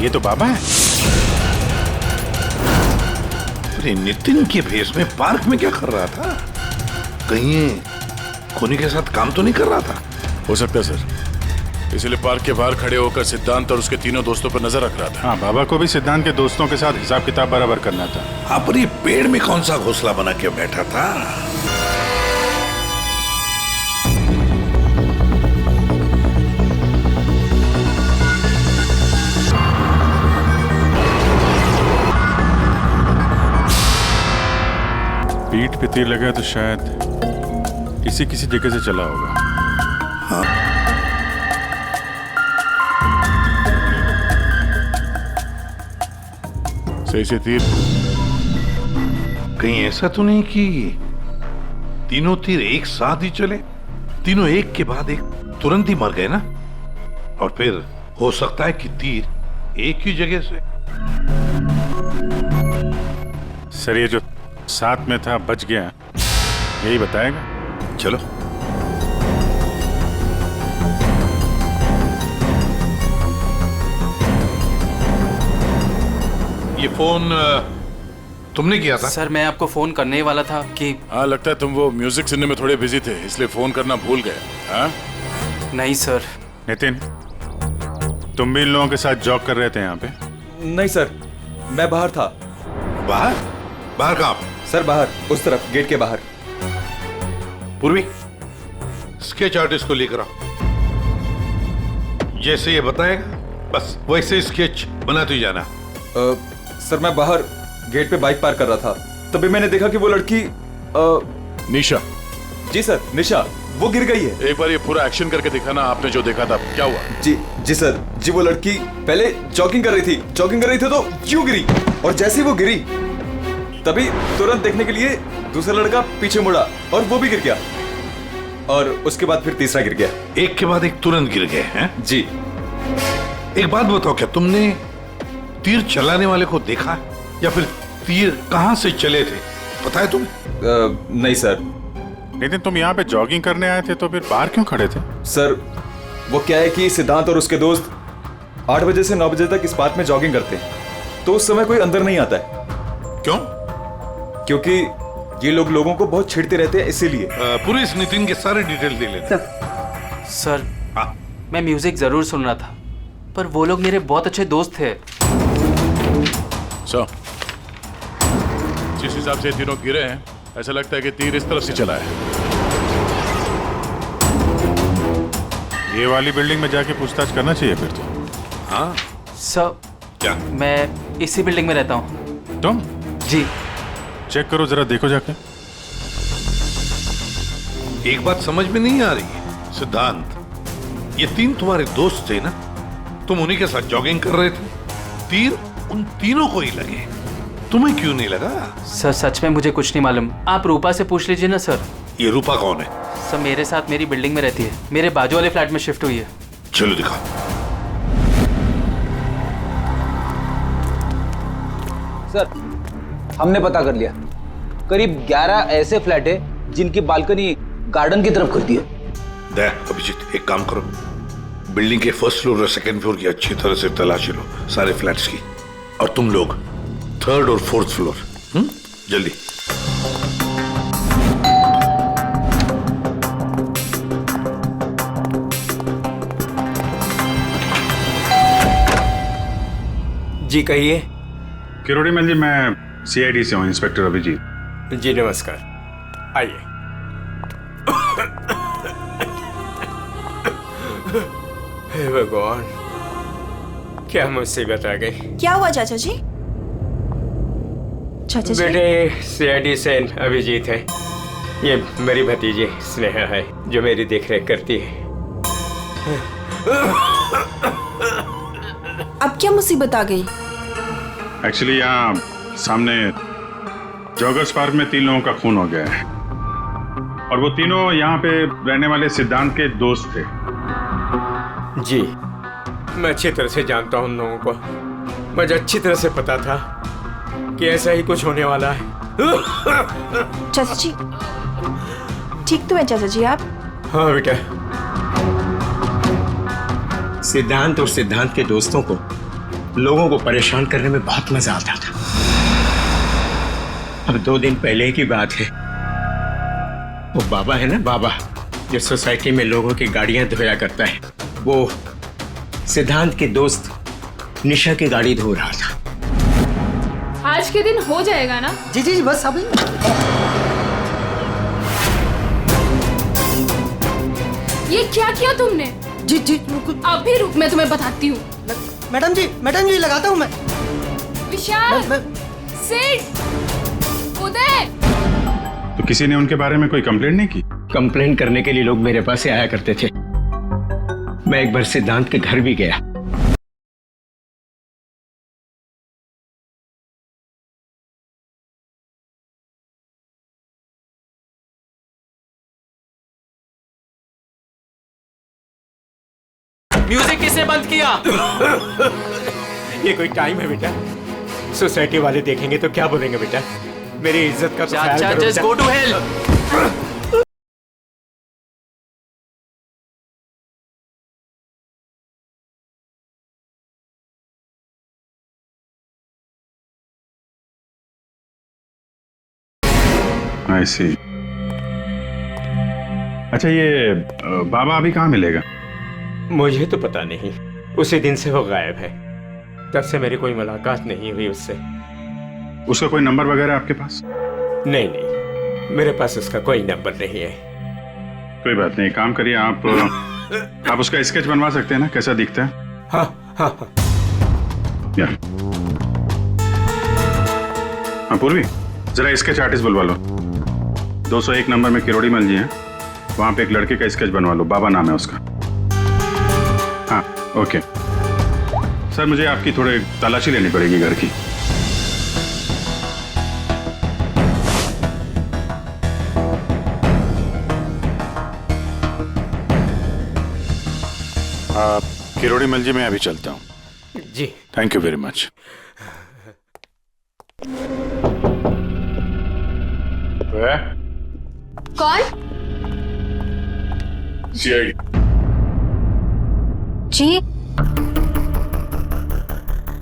ये तो बाबा है। अरे नितिन के भेष में पार्क में क्या कर रहा था? कहीं ये खोनी के साथ काम तो नहीं कर रहा था? हो सकता है सर, इसलिए पार्क के बाहर खड़े होकर सिद्धांत और उसके तीनों दोस्तों पर नजर रख रहा था। हाँ, बाबा को भी सिद्धांत के दोस्तों के साथ हिसाब किताब बराबर करना था। हाँ, पर ये पेड़ में कौन सा घोंसला बना के बैठा था? पीठ पे तीर लगा तो शायद किसी जगह से चला होगा। हाँ। सही से तीर। कहीं ऐसा तो नहीं कि तीनों तीर एक साथ ही चले? तीनों एक के बाद एक तुरंत ही मर गए ना? और फिर हो सकता है कि तीर एक ही जगह से। सर, ये जो साथ में था बच गया, यही बताएगा। चलो। ये फोन तुमने किया था? सर, मैं आपको फोन करने ही वाला था कि... हाँ, लगता है तुम वो म्यूजिक सुनने में थोड़े बिजी थे, इसलिए फोन करना भूल गए। हाँ? नहीं सर। नितिन, तुम भी इन लोगों के साथ जॉब कर रहे थे यहाँ पे? नहीं सर, मैं बाहर था। बाहर? बाहर कहाँ? सर बाहर, उस तरफ, गेट के बाहर। पूर्वी, स्केच आर्टिस्ट को लेकर आओ। जैसे ये बताएगा बस वैसे स्केच बनाते ही जाना। सर, मैं बाहर गेट पे बाइक पार्क कर रहा था, तभी मैंने देखा कि वो लड़की निशा। जी सर, निशा, वो गिर गई है। एक बार ये पूरा एक्शन करके दिखाना, आपने जो देखा था क्या हुआ? जी सर, जी वो लड़की पहले जॉगिंग कर रही थी तो यूं गिरी, और जैसे ही वो गिरी तभी तुरंत देखने के लिए दूसरा लड़का पीछे मुड़ा और वो भी गिर गया, और उसके बाद फिर तीसरा गिर गया। एक के बाद एक तुरंत गिर गए हैं? जी। एक बात बताओ, क्या तुमने तीर चलाने वाले को देखा है? या फिर तीर कहां से चले थे, पता है तुम्हें? नहीं सर। नितिन, तुम यहाँ पे जॉगिंग करने आए थे तो फिर बाहर क्यों खड़े थे? सर, वो क्या है कि सिद्धांत और उसके दोस्त 8 बजे से 9 बजे तक इस पार्क में जॉगिंग करते हैं, तो उस समय कोई अंदर नहीं आता है। क्यों? क्योंकि ये लोगों को बहुत छेड़ते रहते हैं, इसीलिए। पूरे इस नितिन के सारे डिटेल दे लेते। सर, हाँ। मैं म्यूजिक जरूर सुन रहा था, पर वो लोग मेरे बहुत अच्छे दोस्त थे। सर, जिस हिसाब से तीनों गिरे हैं, ऐसा लगता है कि तीर इस तरफ से चला है। ये वाली बिल्डिंग में जाके पूछताछ करना चाहिए फिर तो। हाँ। सर, क्या? मैं इसी बिल्डिंग में रहता हूँ। तुम? जी। चेक करो जरा, देखो जाके। एक बात समझ में नहीं आ रही है सिद्धांत, ये तीन तुम्हारे दोस्त थे ना? तुम उन्हीं के साथ जॉगिंग कर रहे थे, तीर उन तीनों को ही लगे, तुम्हें क्यों नहीं लगा? सर, सच में मुझे कुछ नहीं मालूम, आप रूपा से पूछ लीजिए ना सर। ये रूपा कौन है? सर, मेरे साथ मेरी बिल्डिंग में रहती है, मेरे बाजू वाले फ्लैट में शिफ्ट हुई है। चलो दिखाओ। सर, हमने पता कर लिया, करीब 11 ऐसे फ्लैट है जिनकी बालकनी गार्डन की तरफ करती है। देख अभिजीत, एक काम करो, बिल्डिंग के फर्स्ट फ्लोर और सेकंड फ्लोर की अच्छी तरह से तलाशी लो, सारे फ्लैट्स की, और तुम लोग 3rd और 4th फ्लोर। जल्दी। जी कहिए। किरोड़ी मैल जी, मैं CID से हूँ, इंस्पेक्टर अभिजीत। जी नमस्कार, आइए। हे भगवान, क्या मुसीबत आ गई। क्या हुआ चाचा जी? चाचा जी? बेटे, CID से अभिजीत है, ये मेरी भतीजी स्नेहा है जो मेरी देखरेख करती है। अब क्या मुसीबत आ गई? एक्चुअली यहाँ सामने जॉगर्स पार्क में 3 लोगों का खून हो गया है, और वो तीनों यहाँ पे रहने वाले सिद्धांत के दोस्त थे। जी, मैं अच्छी तरह से जानता हूँ उन लोगों को, मुझे अच्छी तरह से पता था कि ऐसा ही कुछ होने वाला है। चाचा जी ठीक तो है चाचा जी आप? हाँ बेटा, सिद्धांत और सिद्धांत के दोस्तों को लोगों को परेशान करने में बहुत मजा आता था। अब 2 दिन पहले की बात है, वो बाबा है ना, बाबा जो सोसाइटी में लोगों की गाड़ियां धोया करता है, वो सिद्धांत के दोस्त निशा की गाड़ी धो रहा था। आज के दिन हो जाएगा ना? जी जी जी, बस अभी। ये क्या किया तुमने? जी जी, अभी रुक, मैं तुम्हें बताती हूँ। मैडम जी लगाता हूँ मैं। विशाल, सिड, उदय। तो किसी ने उनके बारे में कोई कंप्लेंट नहीं की? कंप्लेन करने के लिए लोग मेरे पास से आया करते थे। मैं एक बार सिद्धांत के घर भी गया। म्यूजिक किसने बंद किया? ये कोई टाइम है बेटा? सोसाइटी वाले देखेंगे तो क्या बोलेंगे बेटा? मेरी इज्जत का तो ख्याल करो जस्ट बेटा। Go to hell. I see. अच्छा, ये बाबा अभी कहाँ मिलेगा? मुझे तो पता नहीं, उसी दिन से वो गायब है। तब से मेरी कोई मुलाकात नहीं हुई उससे। उसका कोई नंबर वगैरह आपके पास? नहीं, मेरे पास उसका कोई नंबर नहीं है। कोई बात नहीं, काम करिए, आप उसका स्केच बनवा सकते हैं ना, कैसा दिखता है? हाँ। या हाँ पूर्वी, जरा स्केच आर्टिस्ट बुलवा लो। 201 नंबर में किरोड़ी मल जी हैं, वहां पे एक लड़के का स्केच बनवा लो, बाबा नाम है उसका। हाँ ओके सर, मुझे आपकी थोड़ी तलाशी लेनी पड़ेगी घर की। किरोड़ी मल जी मैं अभी चलता हूँ। जी थैंक यू वेरी मच। कौन? सीआईडी। जी,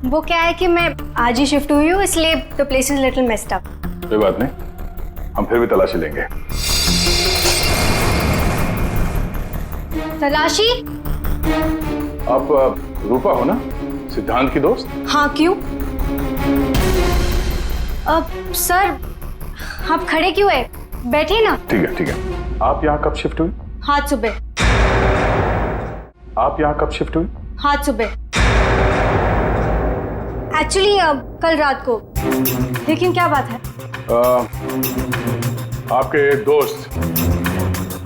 वो क्या है कि मैं आज ही शिफ्ट हुई हूँ, इसलिए the place is little messed up. कोई बात नहीं, हम फिर भी तलाशी लेंगे। तलाशी? आप रूपा हो ना, सिद्धांत की दोस्त? हाँ, क्यों? सर, आप खड़े क्यों है? बैठिए ना। ठीक है। आप यहाँ कब शिफ्ट हुई? आज सुबह। आप यहाँ कब शिफ्ट हुई? आज सुबह। एक्चुअली कल रात को। लेकिन क्या बात है? आपके दोस्त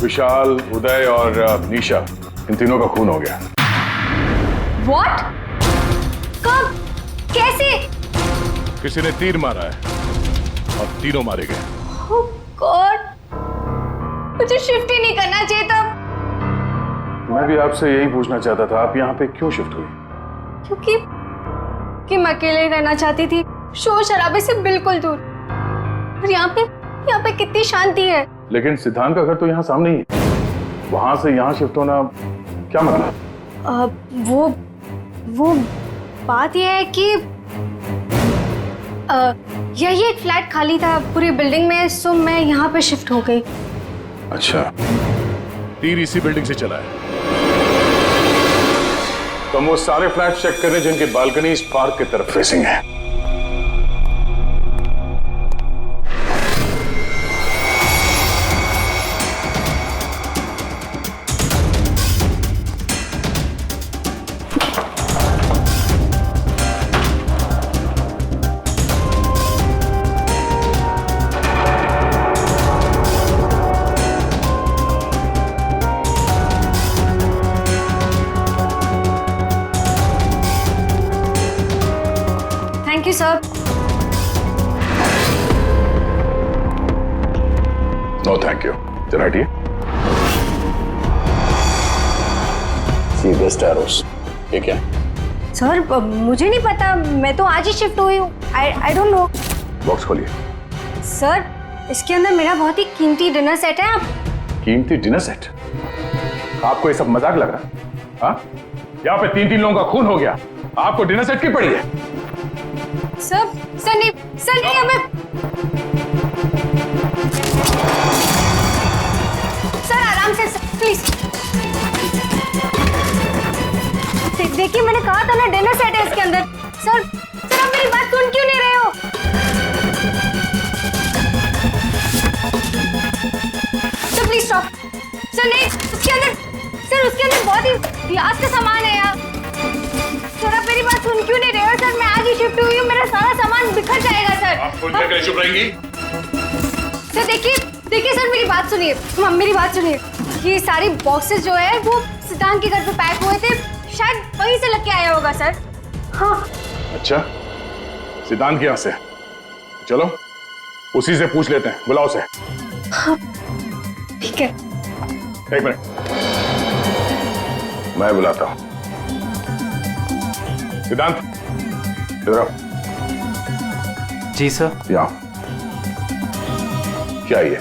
विशाल, उदय और निशा, इन तीनों का खून हो गया। What? कब? कैसे? किसी ने तीर मारा है और तीनों मारे गए। Oh God! मुझे शिफ्ट ही नहीं करना चाहिए था। मैं भी आपसे यही पूछना चाहता था, आप यहाँ पे क्यों शिफ्ट हुई? क्योंकि मैं अकेले रहना चाहती थी, शोर शराबे से बिल्कुल दूर। और यहाँ पे कितनी शांति है। लेकिन सिद्धांत का घर तो यहाँ सामने ही है, वहां से यहाँ शिफ्ट होना क्या मतलब? वो बात यह है कि यही एक फ्लैट खाली था पूरी बिल्डिंग में, सो मैं यहाँ पे शिफ्ट हो गई। अच्छा, तीर इसी बिल्डिंग से चला है। तो हम वो सारे फ्लैट चेक करें जिनकी बालकनी इस पार्क की तरफ फेसिंग है। Thank you sir. No thank you. चल हटिए। See the stairs. ये क्या है? सर, मुझे नहीं पता, मैं तो आज ही शिफ्ट हुई हूँ। I don't know. बॉक्स खोलिए। सर, इसके अंदर मेरा बहुत ही कीमती डिनर सेट है। आप कीमती डिनर सेट? आपको ये सब मजाक लग रहा है? हाँ? यहाँ पे 3 लोगों का खून हो गया आपको डिनर सेट की पड़ी है? सर नहीं हमें। सर आराम से प्लीज। देखिए मैंने कहा था ना डिनर सेट है इसके अंदर। सर आप मेरी बात सुन क्यों नहीं रहे हो? Sir please stop. सर नहीं उसके अंदर बहुत ही ग्लास का सामान है यार। सर आप मेरी बात सुन क्यों नहीं रहे हो? सर मैं आज ही शिफ्ट हुई हूँ, मेरा सारा सामान बिखर जाएगा सर। आप थोड़ी देर के लिए चुप रहेंगी? सर देखिए सर मेरी बात सुनिए। मेरी बात सुनिए। ये सारी बॉक्सेस जो है वो सिद्धांत के घर पे पैक हुए थे, शायद वहीं से लेके आया होगा सर। हाँ। अच्छा, सिद्धांत के यहाँ से? चलो उसी से पूछ लेते हैं, बुलाओ उसे। हाँ ठीक है। एक मिनट, मैं बुलाता हूं। सिद्धांत इधर आओ। जी सर। यहाँ क्या ये?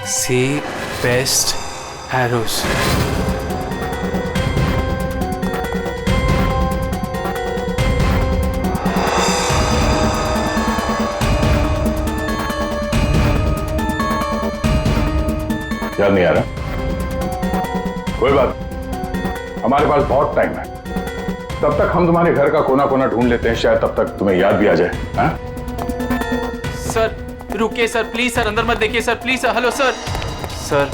सी बेस्ट एरोस। याद नहीं आ रहा? कोई बात, हमारे पास बहुत टाइम है। तब तक हम तुम्हारे घर का कोना कोना ढूंढ लेते हैं, शायद तब तक तुम्हें याद भी आ जाए। हाँ? सर रुकिए सर, प्लीज सर, अंदर मत देखिए sir, please sir. Hello sir. Sir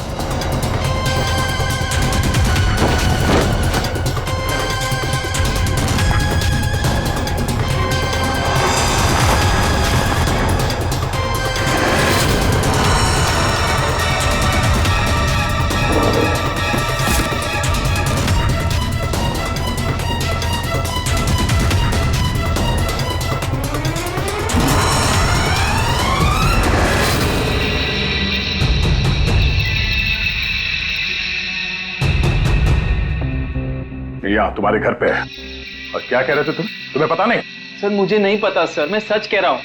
यहाँ तुम्हारे घर पे है। और क्या कह रहे थे तुम्हें पता नहीं? सर मुझे नहीं पता सर, मैं सच कह रहा हूँ।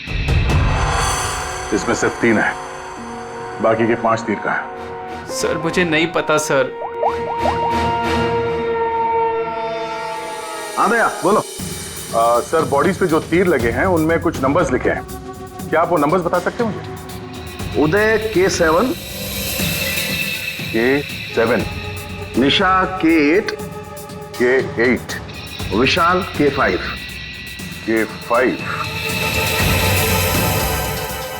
इसमें सिर्फ 3 है, बाकी के 5 तीर का है। सर मुझे नहीं पता सर। हाँ भैया बोलो। सर बॉडीज पे जो तीर लगे हैं उनमें कुछ नंबर्स लिखे हैं, क्या आप वो नंबर्स बता सकते हैं मुझे? उदय K7, K7, निशा K8, K8, विशाल K5। K5।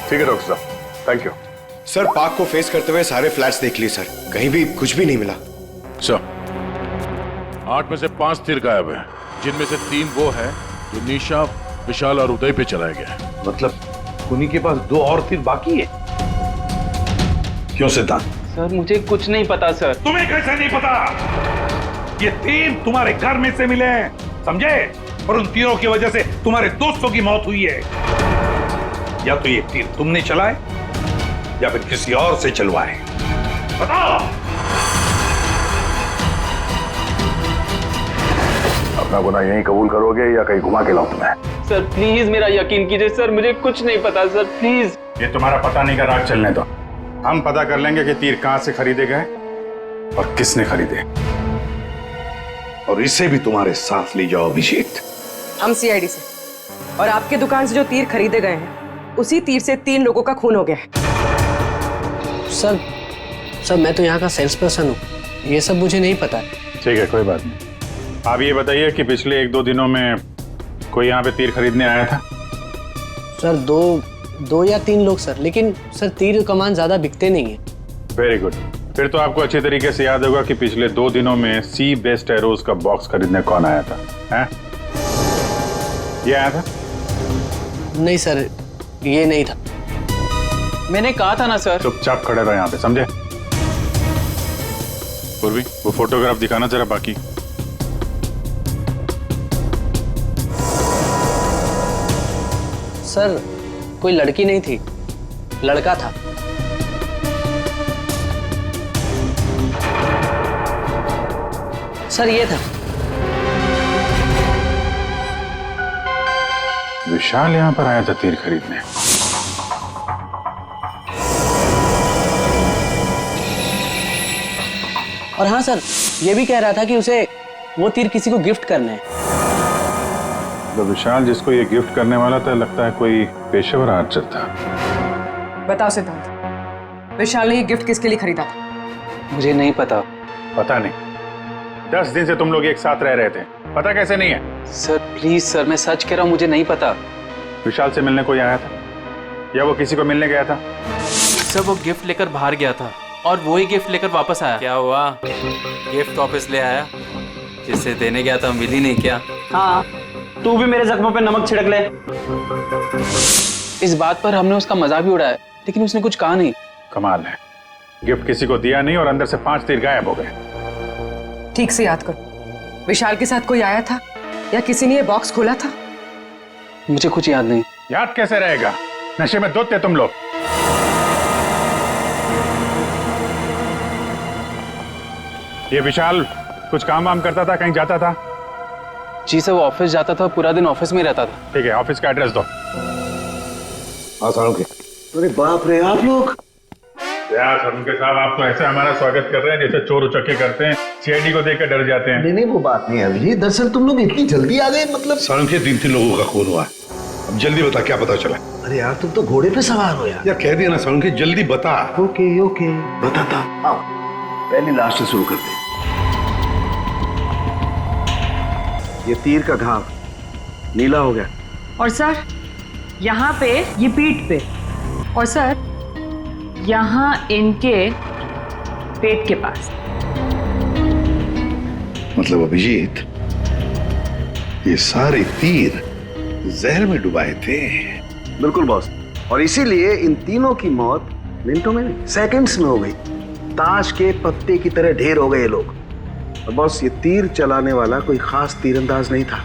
ठीक है डॉक्टर साहब, थैंक यू। सर पार्क को फेस करते हुए सारे फ्लैट्स देख लिए सर, कहीं भी कुछ भी नहीं मिला। सर 8 में से 5 तीर गायब है, जिनमें से 3 वो है जो निशा, विशाल और उदय पे चलाया गया है। मतलब उन्हीं के पास 2 और तीर बाकी है। क्यों सिद्धांत? सर मुझे कुछ नहीं पता सर। तुम्हें कैसे नहीं पता? ये तीर तुम्हारे घर में से मिले हैं, समझे? और उन तीरों की वजह से तुम्हारे दोस्तों की मौत हुई है। या तो ये तीर तुमने चलाए या फिर किसी और से चलवाए, बताओ। अपना गुनाह यहीं कबूल करोगे या कहीं घुमा के लाऊं तुम्हें? सर प्लीज मेरा यकीन कीजिए सर, मुझे कुछ नहीं पता सर, प्लीज। ये तुम्हारा पता नहीं का राग चलने दो, हम पता कर लेंगे कि तीर कहां से खरीदे गए और किसने खरीदे। और इसे भी तुम्हारे साथ ले जाओ अभिषेक। हम सीआईडी से, और आपके दुकान से जो तीर खरीदे गए हैं उसी तीर से 3 लोगों का खून हो गया है। सर मैं तो यहाँ का सेल्स पर्सन हूँ, ये सब मुझे नहीं पता। ठीक है कोई बात नहीं। आप ये बताइए कि पिछले 1-2 दिनों में कोई यहाँ पे तीर खरीदने आया था? सर 2 या 3 लोग सर, लेकिन सर तीर कमान ज्यादा बिकते नहीं है। वेरी गुड, फिर तो आपको अच्छी तरीके से याद होगा कि पिछले 2 दिनों में सी बेस्ट एरोज का बॉक्स खरीदने कौन आया था? हैं? ये आया था? नहीं सर, ये नहीं था। मैंने कहा था ना सर। चुपचाप खड़े रहो यहाँ पे, समझे? पूर्वी वो फोटोग्राफ दिखाना जरा। बाकी सर कोई लड़की नहीं थी, लड़का था। सर ये था। विशाल यहाँ पर आया था तीर खरीदने। और हाँ सर, ये भी कह रहा था कि उसे वो तीर किसी को गिफ्ट करना है। तो विशाल जिसको ये गिफ्ट करने वाला था, लगता है कोई पेशेवर आर्चर था। बताओ सिद्धांत, विशाल ने ये गिफ्ट किसके लिए खरीदा था? मुझे नहीं पता। पता नहीं? 10 दिन से तुम लोग एक साथ रह रहे थे, पता कैसे नहीं है? सर प्लीज सर, मैं सच कह रहा हूँ, मुझे नहीं पता। विशाल से मिलने कोई आया था या वो किसी को मिलने गया था? सर वो गिफ्ट लेकर बाहर गया था और वो ही गिफ्ट लेकर वापस आया। क्या हुआ, गिफ्ट वापस ले आया? जिससे देने गया था मिल ही नहीं क्या? हाँ, तू भी मेरे जख्मों पे नमक छिड़क ले। इस बात पर हमने उसका मजाक भी उड़ाया, लेकिन उसने कुछ कहा नहीं। कमाल है, गिफ्ट किसी को दिया नहीं और अंदर से 5 तीर गायब हो गए। ठीक से याद करो, विशाल के साथ कोई आया था या किसी ने ये बॉक्स खोला था? मुझे कुछ याद नहीं। याद कैसे रहेगा, नशे में धुत थे तुम लोग। ये विशाल कुछ काम वाम करता था, कहीं जाता था? जी सर, वो ऑफिस जाता था, पूरा दिन ऑफिस में रहता था। ठीक है, ऑफिस का एड्रेस दो। अरे बाप रे, आप लोग यार उनके साहब, आप तो ऐसे हमारा स्वागत कर रहे हैं जैसे चोर उचक्के करते हैं, सीआईडी को देखकर डर जाते हैं। नहीं वो बात नहीं है अभी। दरअसल तुम लोग इतनी जल्दी आ गए, मतलब सालुंखे 3 लोगों का खून हुआ है। अब जल्दी बता, क्या पता चला? अरे यार तुम तो घोड़े पे सवार हो यार। यार कह दिया ना सालुंखे, जल्दी बता। ओके बताता। आओ पहले लास्ट से शुरू करते हैं। ये तीर का घाव नीला हो गया। और सर यहाँ पे ये पीठ पे, और सर यहाँ इनके पेट के पास। मतलब अभिजीत, ये सारे तीर जहर में डुबाए थे। बिल्कुल बॉस, और इसीलिए इन तीनों की मौत मिनटों में नहीं, सेकंड्स में हो गई। ताश के पत्ते की तरह ढेर हो गए ये लोग। और बॉस, ये तीर चलाने वाला कोई खास तीरंदाज नहीं था,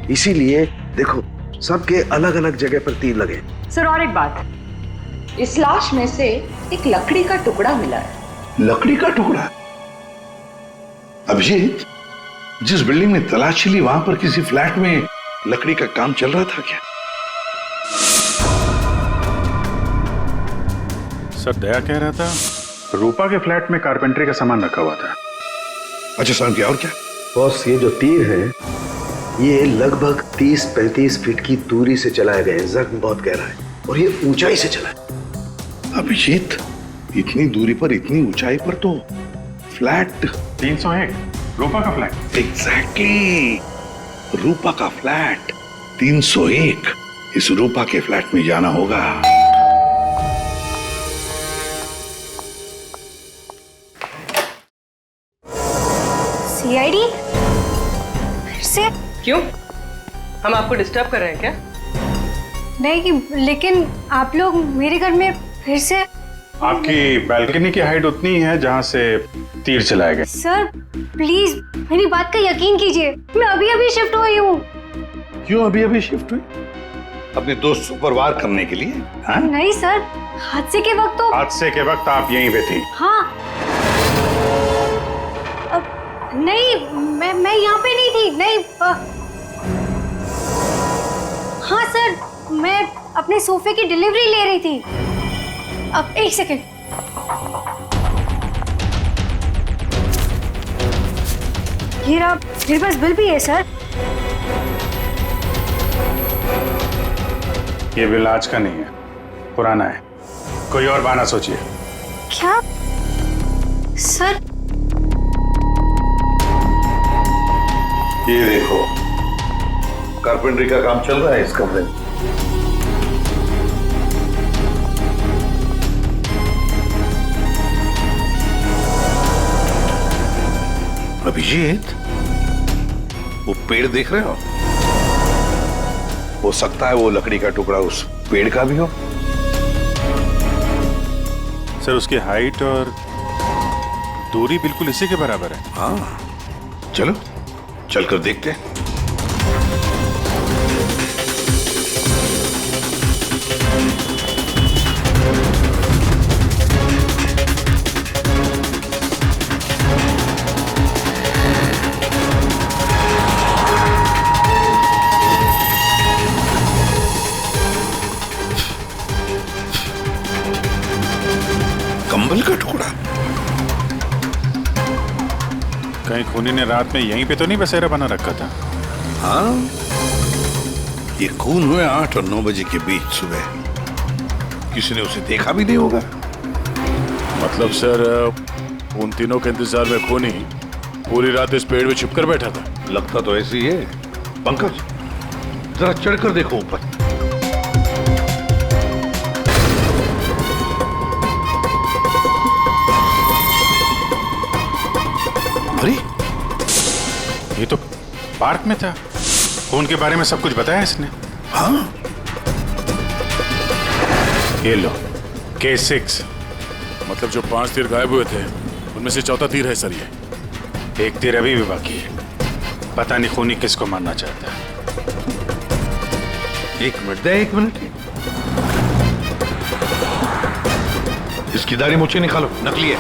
इसीलिए देखो सबके अलग अलग जगह पर तीर लगे। सर और एक बात, इस लाश में से एक लकड़ी का टुकड़ा मिला है। लकड़ी का टुकड़ा? अभिजीत, जिस बिल्डिंग में तलाशी ली वहां पर किसी फ्लैट में लकड़ी का काम चल रहा था क्या? सर दया कह रहा था रूपा के फ्लैट में कारपेंटरी का सामान रखा हुआ था। अच्छा साहब, क्या और क्या? बॉस, ये जो तीर है ये लगभग 30-35 फीट की दूरी से चलाए गए। जख्म बहुत गहरा है और ये ऊंचाई से चला है। अभिजीत, इतनी दूरी पर, इतनी ऊंचाई पर तो फ्लैट 301 रूपा का फ्लैट। एग्जैक्टली, रूपा का फ्लैट 301। इस रूपा के फ्लैट में जाना होगा। सीआईडी? फिर से? क्यों, हम आपको डिस्टर्ब कर रहे हैं क्या? नहीं, लेकिन आप लोग मेरे घर में फिर से। आपकी बैल्कनी की हाइट उतनी है जहां से तीर चलाए गए। सर प्लीज मेरी बात का यकीन कीजिए, मैं अभी अभी शिफ्ट हुई हूँ। क्यों अभी अभी शिफ्ट हुई? अपने दोस्त पर वार करने के लिए? हाँ? नहीं सर, हादसे के वक्त तो। हादसे के वक्त आप यहीं पे थी? हाँ। नहीं, मैं यहाँ पे नहीं थी। नहीं हाँ सर, मैं अपने सोफे की डिलीवरी ले रही थी। अब एक सेकेंड। ये रहा, मेरे पास बिल भी है सर। ये बिल आज का नहीं है, पुराना है। कोई और बहाना सोचिए। क्या सर? ये देखो, कारपेंटरी का काम चल रहा है इस कमरे में। अभिजीत, वो पेड़ देख रहे हो? हो सकता है वो लकड़ी का टुकड़ा उस पेड़ का भी हो। सर उसकी हाइट और दूरी बिल्कुल इसी के बराबर है। हाँ, चलो चलकर देखते हैं। कंबल का टुकड़ा? कहीं खूनी ने रात में यहीं पे तो नहीं बसेरा बना रखा था? हाँ, ये खून हुए 8 और 9 बजे के बीच सुबह। किसी ने उसे देखा भी नहीं होगा। मतलब सर उन तीनों के इंतजार में खूनी पूरी रात इस पेड़ में छिपकर बैठा था। लगता तो ऐसे ही है। पंकज, जरा चढ़कर देखो ऊपर। अरे ये तो पार्क में था। खून के बारे में सब कुछ बताया इसने। हाँ, ये लो K6। मतलब जो 5 तीर गायब हुए थे उनमें से चौथा तीर है सर। ये एक तीर अभी भी बाकी है। पता नहीं खूनी किसको मारना चाहता है। 1 मिनट दे, 1 मिनट। इसकी दाढ़ी मूछें निकालो, नकली है।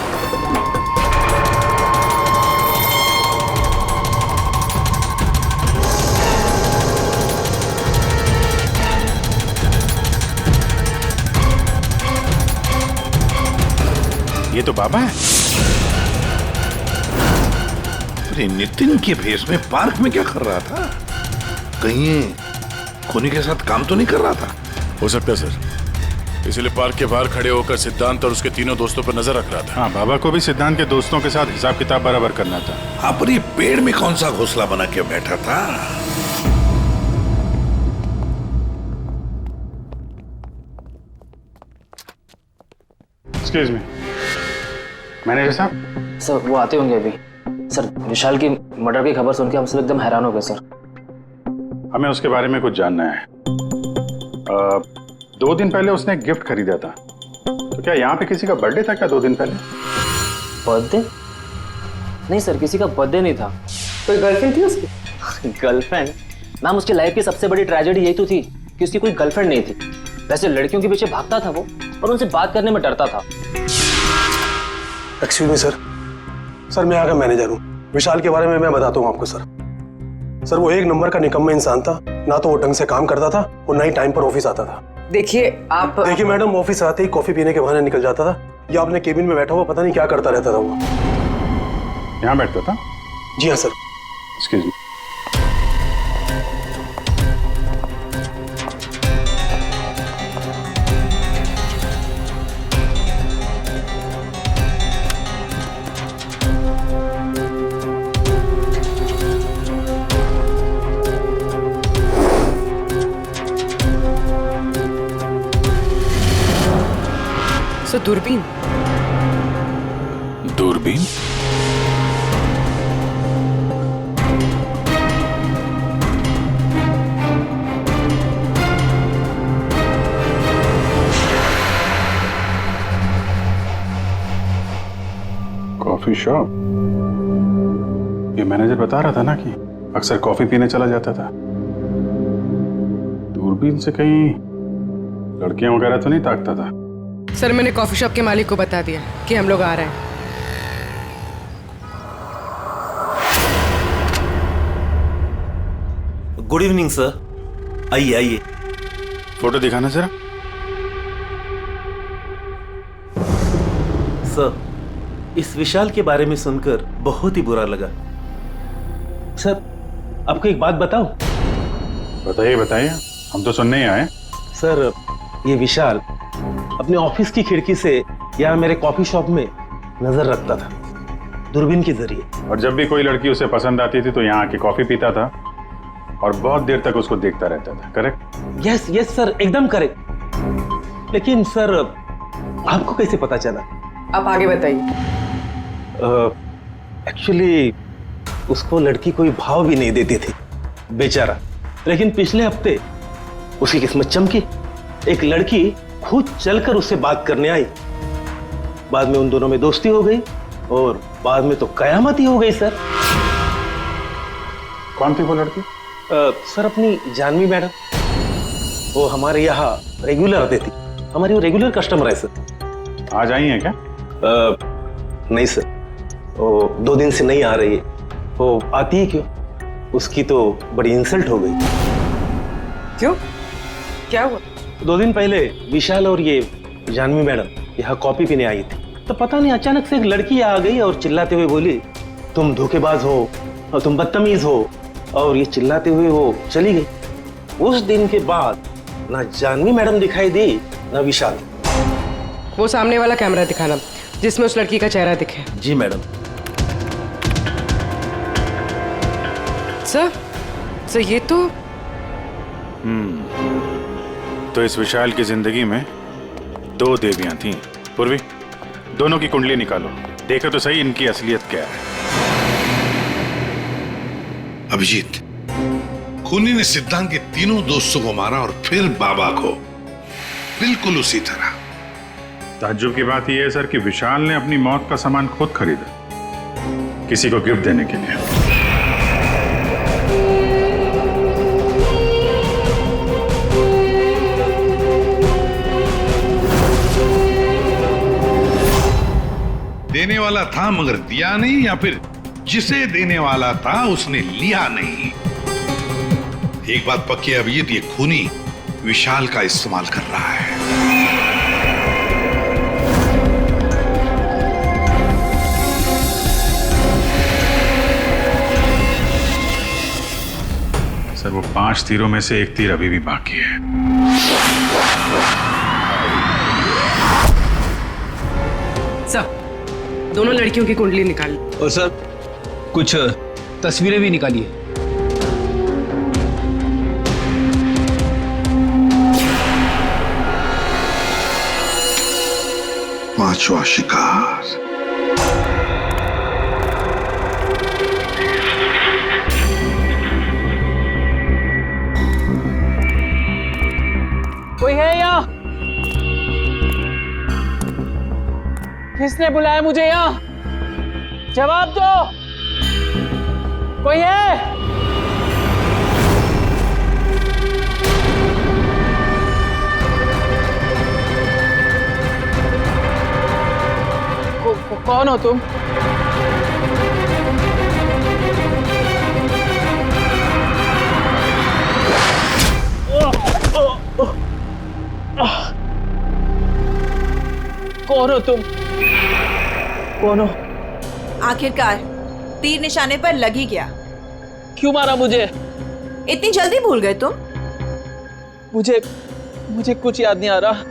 ये तो बाबा है। अरे नितिन के भेष में पार्क में क्या कर रहा था? कहीं खूनी के साथ काम तो नहीं कर रहा था? हो सकता है सर, इसलिए पार्क के बाहर खड़े होकर सिद्धांत और उसके तीनों दोस्तों पर नजर रख रहा था। हाँ, बाबा को भी सिद्धांत के दोस्तों के साथ हिसाब किताब बराबर करना था। हाँ, पर ये पेड़ में कौन सा घोंसला बना के बैठा था? एक्सक्यूज मी, मैनेजर साहब। सर वो आते होंगे अभी। सर विशाल की मर्डर की खबर सुन के हम सब एकदम हैरान हो गए सर। हमें उसके बारे में कुछ जानना है। 2 दिन पहले उसने एक गिफ्ट खरीदा था, तो क्या यहाँ पे किसी का बर्थडे था क्या 2 दिन पहले? बर्थडे? नहीं सर, किसी का बर्थडे नहीं था। कोई गर्लफ्रेंड थी उसकी? गर्लफ्रेंड? मैम उसकी लाइफ की सबसे बड़ी ट्रेजेडी यही तो थी कि उसकी कोई गर्लफ्रेंड नहीं थी। वैसे लड़कियों के पीछे भागता था वो और उनसे बात करने में डरता था। एक्सक्यूज मी सर, सर मैं यहाँ का मैनेजर हूँ। विशाल के बारे में मैं बताता हूँ आपको सर। सर वो 1 नंबर का निकम्मा इंसान था। ना तो वो ढंग से काम करता था और ना ही टाइम पर ऑफिस आता था। देखिए मैडम, ऑफिस आते ही कॉफी पीने के बहाने निकल जाता था या अपने केबिन में बैठा हुआ पता नहीं क्या करता रहता था वो। यहाँ बैठता था? जी हाँ सर। Excuse me. सर दूरबीन। दूरबीन? Coffee shop? ये मैनेजर बता रहा था ना कि अक्सर कॉफी पीने चला जाता था। दूरबीन से कहीं लड़कियां वगैरह तो नहीं ताकता था? सर मैंने कॉफी शॉप के मालिक को बता दिया कि हम लोग आ रहे हैं। गुड इवनिंग सर, आइए आइए। फोटो दिखाना जरा। सर इस विशाल के बारे में सुनकर बहुत ही बुरा लगा। सर आपको एक बात बताऊं? बताइए बताइए, हम तो सुनने ही आए। सर ये विशाल अपने ऑफिस की खिड़की से यहाँ मेरे कॉफी शॉप में नजर रखता था, दूरबीन के जरिए। और जब भी कोई लड़की उसे पसंद आती थी तो यहाँ आके कॉफी पीता था और बहुत देर तक उसको देखता रहता था। करेक्ट? यस यस सर, एकदम करेक्ट। लेकिन सर आपको कैसे पता चला? आप आगे बताइए। एक्चुअली उसको लड़की कोई भाव भी नहीं देती थी बेचारा। लेकिन पिछले हफ्ते उसकी किस्मत चमकी। एक लड़की खुद चलकर उससे बात करने आई। बाद में उन दोनों में दोस्ती हो गई और बाद में तो कयामत ही हो गई सर। कौन थी वो लड़की? सर अपनी जानवी मैडम। वो हमारे यहाँ रेगुलर आती थी, हमारी वो रेगुलर कस्टमर है सर। आज आई है क्या? नहीं सर, वो 2 दिन से नहीं आ रही है। वो आती है क्यों? उसकी तो बड़ी इंसल्ट हो गई। क्यों? क्या हुआ? 2 दिन पहले विशाल और ये जानवी मैडम यहाँ कॉफी पीने आई थी, तो पता नहीं अचानक से एक लड़की आ गई और चिल्लाते हुए बोली, तुम धोखेबाज हो और तुम बदतमीज हो, और ये चिल्लाते हुए वो चली गई। उस दिन के बाद ना जानवी मैडम दिखाई दी ना विशाल। वो सामने वाला कैमरा दिखाना जिसमें उस लड़की का चेहरा दिखे। जी मैडम। सर ये तो तो इस विशाल की जिंदगी में 2 देवियां थीं। पूर्वी, दोनों की कुंडली निकालो, देखो तो सही इनकी असलियत क्या है। अभिजीत, खूनी ने सिद्धांत के तीनों दोस्तों को मारा और फिर बाबा को, बिल्कुल उसी तरह। ताज्जुब की बात यह है सर कि विशाल ने अपनी मौत का सामान खुद खरीदा, किसी को गिफ्ट देने के लिए। देने वाला था मगर दिया नहीं, या फिर जिसे देने वाला था उसने लिया नहीं। एक बात पक्की है अभिजीत, ये खूनी विशाल का इस्तेमाल कर रहा है। सर वो 5 तीरों में से 1 तीर अभी भी बाकी है। सर दोनों लड़कियों की कुंडली निकाली। और सर कुछ तस्वीरें भी निकाली है। पांचवा शिकार। कोई है यहाँ? किसने बुलाया मुझे यहाँ? जवाब दो। कोई है? कौन हो तुम? कौन हो तुम? कौन हो? आखिरकार तीर निशाने पर लग ही गया। क्यों मारा मुझे? इतनी जल्दी भूल गए तुम? मुझे कुछ याद नहीं आ रहा।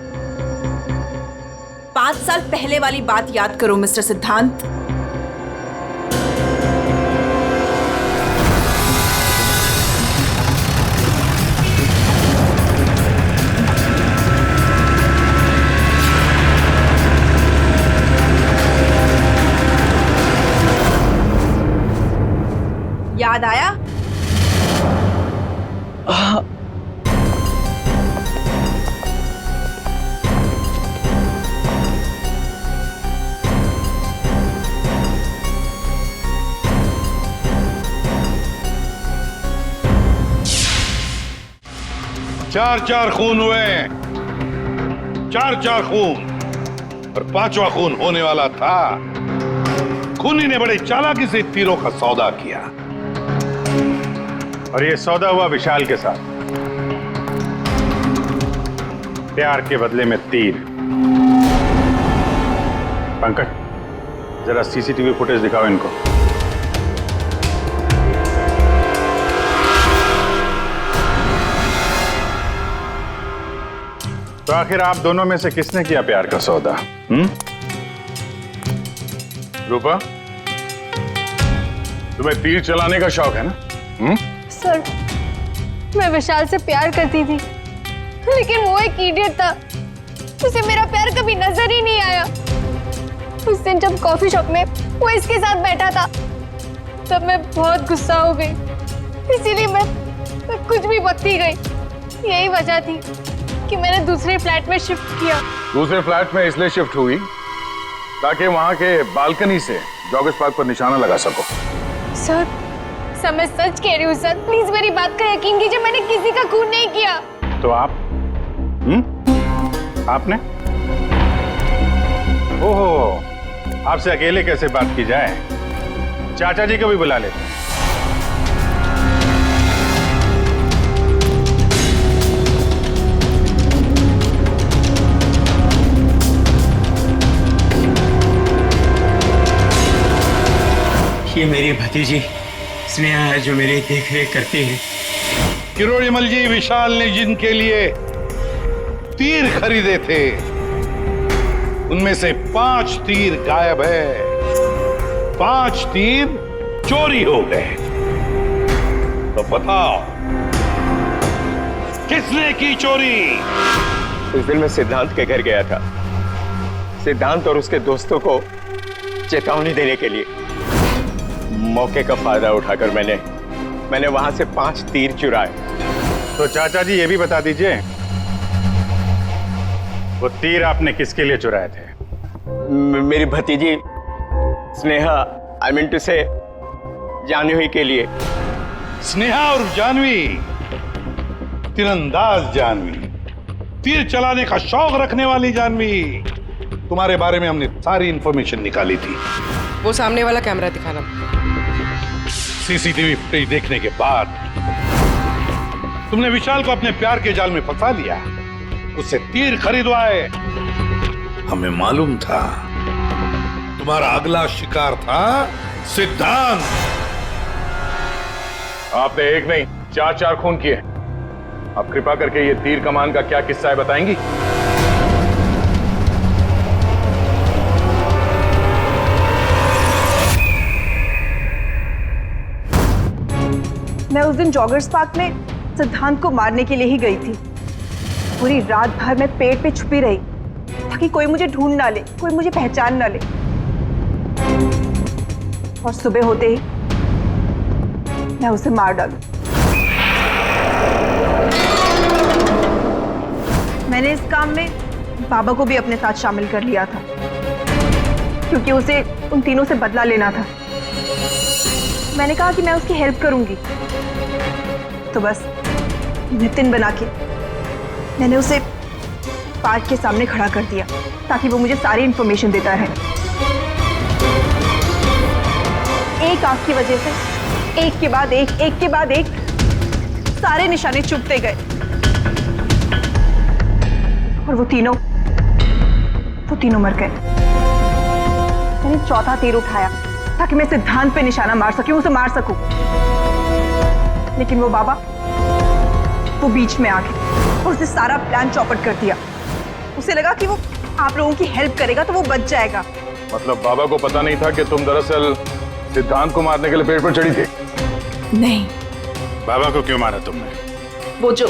5 साल पहले वाली बात याद करो मिस्टर सिद्धांत। याद आया? चार खून हुए, 4 खून, और 5वां खून होने वाला था। खूनी ने बड़े चालाकी से तीरों का सौदा किया, और ये सौदा हुआ विशाल के साथ। प्यार के बदले में तीर। पंकज जरा सीसीटीवी फुटेज दिखाओ इनको। तो आखिर आप दोनों में से किसने किया प्यार का सौदा? रूपा, तुम्हें तीर चलाने का शौक है ना? सर मैं विशाल से प्यार करती थी, लेकिन वो एक इडियट था। उसे मेरा प्यार कभी नजर ही नहीं आया। उस दिन जब कॉफी शॉप में वो इसके साथ बैठा था, तब मैं बहुत गुस्सा हो गई। इसीलिए मैं कुछ भी बकती गई। यही वजह थी कि मैंने दूसरे फ्लैट में शिफ्ट किया। दूसरे फ्लैट में इसलिए शिफ्ट हुई ताकि वहां के बालकनी से जॉगर्स पार्क पर निशाना लगा सको। सर मैं सच कह रही हूँ सर, प्लीज मेरी बात का यकीन कीजिए। मैंने किसी का खून नहीं किया। तो आप? आपने? ओहो, आपसे अकेले कैसे बात की जाए? चाचा जी को भी बुला लेते हैं। ये मेरी भतीजी स्नेहा है जो मेरी देख रेख करती है। किरोड़ीमल जी, विशाल ने जिनके लिए तीर खरीदे थे उनमें से 5 तीर गायब है। 5 तीर चोरी हो गए। तो बताओ किसने की चोरी? उस दिन मैं सिद्धांत के घर गया था, सिद्धांत और उसके दोस्तों को चेतावनी देने के लिए। मौके का फायदा उठाकर मैंने वहां से 5 तीर चुराए। तो चाचा जी ये भी बता दीजिए, वो तीर आपने किसके लिए चुराए थे? मेरी भतीजी स्नेहा, आई मीन टू से जानवी के लिए। स्नेहा और जानवी, तीरंदाज जानवी, तीर चलाने का शौक रखने वाली जानवी, तुम्हारे बारे में हमने सारी इंफॉर्मेशन निकाली थी। वो सामने वाला कैमरा दिखाना। सीसीटीवी फुटेज देखने के बाद तुमने विशाल को अपने प्यार के जाल में फंसा लिया, उससे तीर खरीदवाए। हमें मालूम था तुम्हारा अगला शिकार था सिद्धांत। आपने एक नहीं 4 खून किए। आप कृपा करके ये तीर कमान का क्या किस्सा है बताएंगी? मैं उस दिन जॉगर्स पार्क में सिद्धांत को मारने के लिए ही गई थी। पूरी रात भर मैं पेड़ पे छुपी रही ताकि कोई मुझे ढूंढ ना ले, कोई मुझे पहचान ना ले। और सुबह होते ही मैं उसे मार डालूं। मैंने इस काम में बाबा को भी अपने साथ शामिल कर लिया था क्योंकि उसे उन तीनों से बदला लेना था। मैंने कहा कि मैं उसकी हेल्प करूंगी, तो बस नितिन बना के मैंने उसे पार्क के सामने खड़ा कर दिया ताकि वो मुझे सारी इंफॉर्मेशन देता रहे। एक आंख की वजह से एक के बाद एक सारे निशाने चुभते गए और वो तीनों मर गए। मैंने चौथा तीर उठाया ताकि मैं सिद्धांत पे निशाना मार सकूं, उसे मार सकूं, लेकिन वो बाबा वो बीच में आ गए और उसने सारा प्लान चौपट कर दिया। उसे लगा कि वो आप लोगों की हेल्प करेगा तो वो बच जाएगा। मतलब बाबा को पता नहीं था कि तुम दरअसल सिद्धांत को मारने के लिए पेड़ पर चढ़ी थी? नहीं। बाबा को क्यों मारा तुमने? वो जो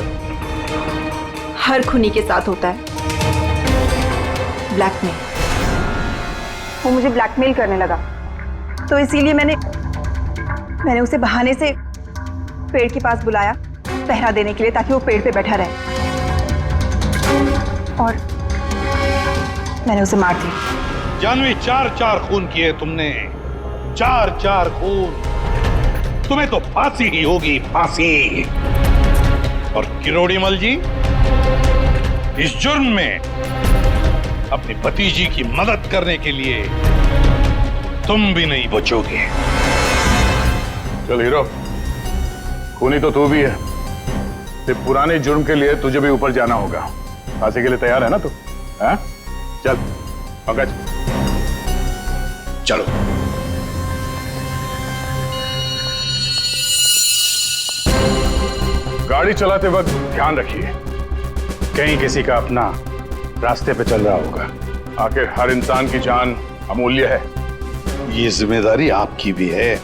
हर खूनी के साथ होता है, ब्लैकमेल। वो मुझे ब्लैकमेल करने लगा, तो इसीलिए मैंने उसे बहाने से पेड़ के पास बुलाया पहरा देने के लिए ताकि वो पेड़ पे बैठा रहे, और मैंने उसे मार दिया। जानवी, 4 खून किए तुमने, 4 खून। तुम्हें तो फांसी ही होगी, फांसी। और किरोड़ीमल जी, इस जुर्म में अपनी भतीजी की मदद करने के लिए तुम भी नहीं बचोगे। चल हीरो, खूनी तो तू भी है, सिर्फ पुराने जुर्म के लिए तुझे भी ऊपर जाना होगा। फांसी के लिए तैयार है ना तू? हाँ? चल पंकज, चलो। गाड़ी चलाते वक्त ध्यान रखिए, कहीं किसी का अपना रास्ते पे चल रहा होगा। आखिर हर इंसान की जान अमूल्य है। ये जिम्मेदारी आपकी भी है।